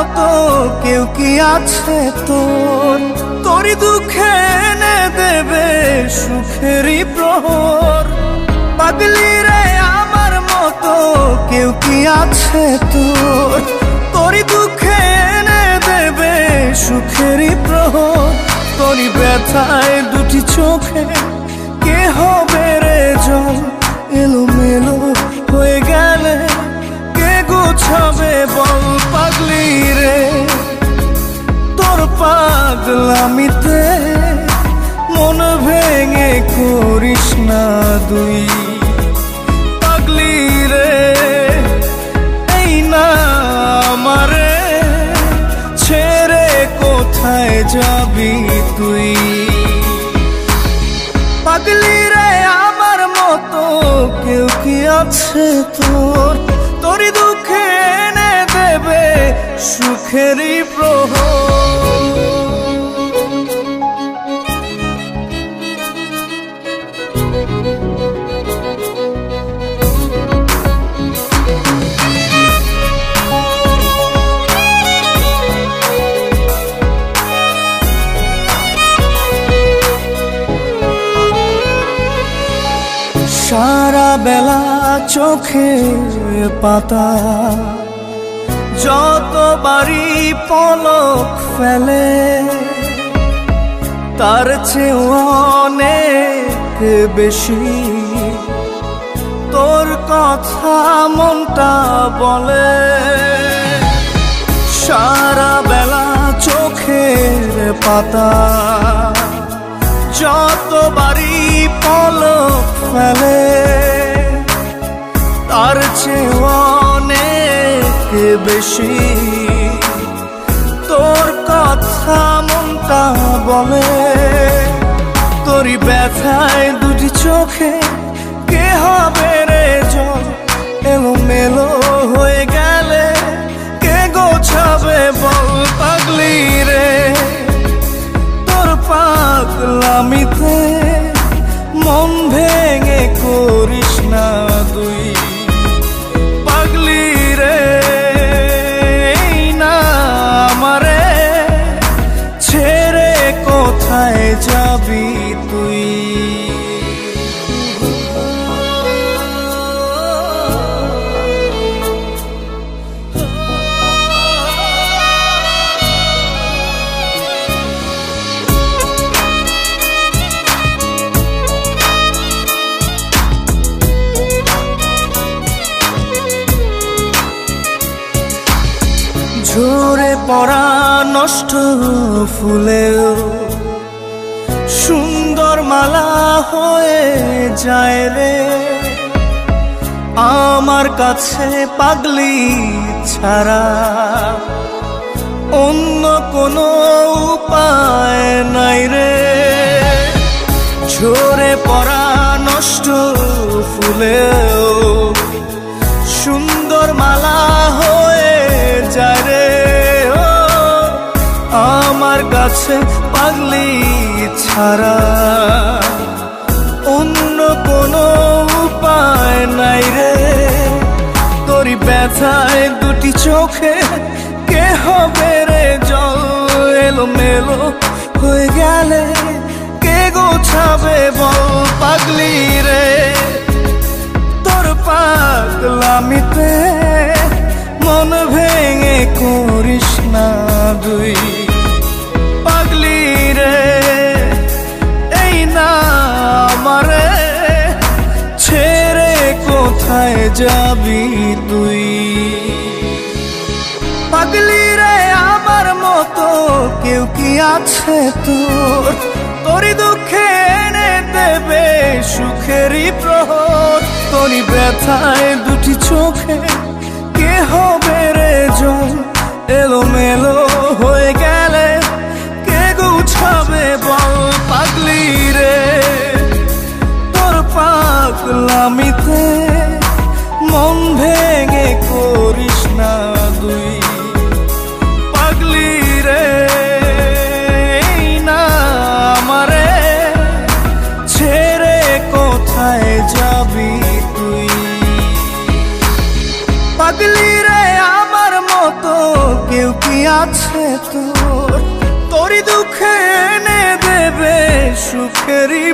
মতো কেউ কি আছে তোর? তোরই দুঃখে এনে দেবে সুখেরই প্রহর। পাগলি রে আমার মতো কেউ কি আছে তোর? তোরই দুঃখে এনে দেবে সুখেরই প্রহর। তোরই ব্যথায় দুটি চোখে কে হবে রে জল? এলোমেলো হয়ে গেলে কে গোছাবে বল? পাগলি রে তোর পাগলামিতে মন ভেঙে করিস না দুই। পাগলি রে এই না আমারে ছেড়ে কোথায় যাবি তুই? পাগলি রে আমার মতো কেউ কি আছে তোর? তোরই দুঃখে এনে দেবে সুখেরই প্রহর। সারা বেলা চোখে পাতা যতবারই পলক ফেলে, তার চেয়ে অনেক বেশি তোর কথা মনটা বলে। সারা বেলা চোখের পাতা যতবারই পলক ফেলে, তার চেয়ে অনেক বেশি তোর কথা মনটা বলে। তোরই ব্যথায় দুটি চোখে কে হবে রে জল? এলোমেলো হয়ে গেলে কে গোছাবে বল? পাগলি রে তোর পাগলামিতে মন ভেঙে করিস না দুই। পাগলি রে এই না আমারে ছেড়ে কোথায় যাবি তুই? ঝরে পড়া নষ্ট ফুলেও সুন্দর মালা হয়ে যায় রে আমার কাছে। পাগলি ছাড়া অন্য কোনো উপায় নাই রে। ঝরে পড়া নষ্ট ফুলেও সুন্দর মালা হয়ে যায় রে আমার কাছে। পাগলি ছাড়া অন্য কোনো উপায় নাই রে। তোরই ব্যথায় দুটি চোখে কে হবে রে জল? এলোমেলো হয়ে গেলে কে গোছাবে বল? পাগলি রে তোর পাগলামিতে মন ভেঙে করিস না দুই। পাগলি রে এই না আমারে ছেড়ে কোথায় যাবি তুই? পাগলি রে আমার মতো কেউ কি আছে তোর? তোরই দুঃখে এনে দেবে সুখেরই প্রহর। তোরই ব্যথায় দুটি চোখে কে হবে রে জল? এলোমেলো হয়ে গেলে কে গুছাবে বল? পাগলি রে তোর পাগলামিতে মন ভেঙে করিস না দুই। পাগলি রে এই না আমারে ছেড়ে কোথায় যাবি তুই? পাগলি রে আমার মতো কেউ কি আছে তোর, তোরই দুঃখে এনে দেবে সুখেরই